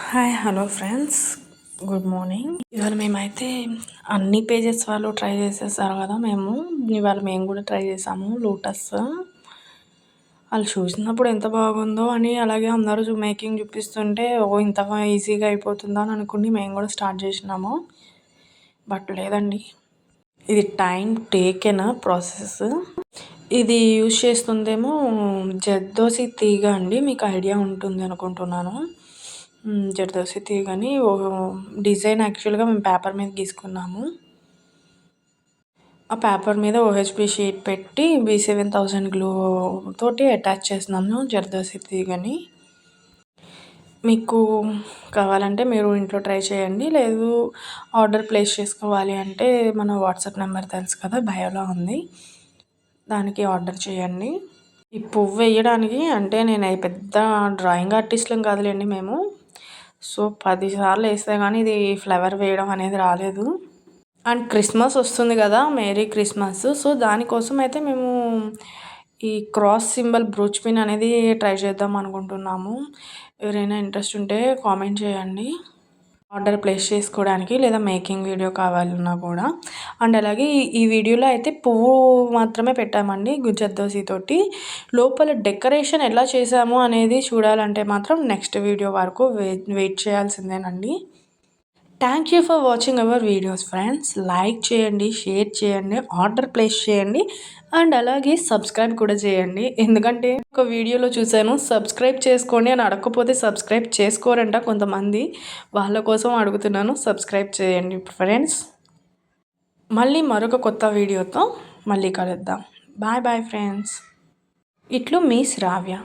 Hello friends, good morning. ఇవాళ మేమైతే అన్ని పేజెస్ వాళ్ళు ట్రై చేసేసారు కదా, ఇవాళ మేము కూడా ట్రై చేసాము లోటస్. వాళ్ళు చూసినప్పుడు ఎంత బాగుందో అని, అలాగే అందరూ మేకింగ్ చూపిస్తుంటే ఇంత ఈజీగా అయిపోతుందా అని అనుకుని మేము కూడా స్టార్ట్ చేసినాము. బట్ లేదండి, ఇది టైం టేకెన్ ప్రాసెస్. ఇది యూజ్ చేస్తుందేమో జర్దోసి తీగ అండి, మీకు ఐడియా ఉంటుంది అనుకుంటున్నాను. జర్దోసి తీగని డిజైన్ యాక్చువల్గా మేము పేపర్ మీద గీసుకున్నాము. ఆ పేపర్ మీద ఓహెచ్పి షీట్ పెట్టి B7000 గ్లూ తోటి అటాచ్ చేస్తున్నాము జర్దోసి తీగని. మీకు కావాలంటే మీరు ఇంట్లో ట్రై చేయండి, లేదు ఆర్డర్ ప్లేస్ చేసుకోవాలి అంటే మన వాట్సాప్ నెంబర్ తెలుసు కదా, బయోలో ఉంది, దానికి ఆర్డర్ చేయండి. ఈ పువ్వు వేయడానికి అంటే నేను పెద్ద డ్రాయింగ్ ఆర్టిస్ట్లం కాదులేండి మేము. సో 10 సార్లు వేస్తే కానీ ఇది ఫ్లవర్ వేయడం అనేది రాలేదు. అండ్ క్రిస్మస్ వస్తుంది కదా, మేరీ క్రిస్మస్. సో దానికోసం అయితే మేము ఈ క్రాస్ సింబల్ బ్రూచ్ పిన్ అనేది ట్రై చేద్దాం అనుకుంటున్నాము. ఎవరైనా ఇంట్రెస్ట్ ఉంటే కామెంట్ చేయండి, ఆర్డర్ ప్లేస్ చేసుకోవడానికి, లేదా మేకింగ్ వీడియో కావాలన్నా కూడా. అండ్ అలాగే ఈ వీడియోలో అయితే పువ్వు మాత్రమే పెట్టామండి జర్దోసి తోటి. లోపల డెకరేషన్ ఎలా చేసాము అనేది చూడాలంటే మాత్రం నెక్స్ట్ వీడియో వరకు వెయిట్ చేయాల్సిందేనండి. Thank you for watching our videos friends. Like చేయండి, షేర్ చేయండి, ఆర్డర్ ప్లేస్ చేయండి, అండ్ అలాగే సబ్స్క్రైబ్ కూడా చేయండి. ఎందుకంటే ఒక వీడియోలో చూశాను, సబ్స్క్రైబ్ చేసుకోండి అని అడగకపోతే సబ్స్క్రైబ్ చేసుకోరంట కొంతమంది. వాళ్ళ కోసం అడుగుతున్నాను, సబ్స్క్రైబ్ చేయండి ఫ్రెండ్స్. మళ్ళీ మరొక కొత్త వీడియోతో మళ్ళీ కలుద్దాం. Bye bye friends. ఇట్లు మీ శ్రావ్య.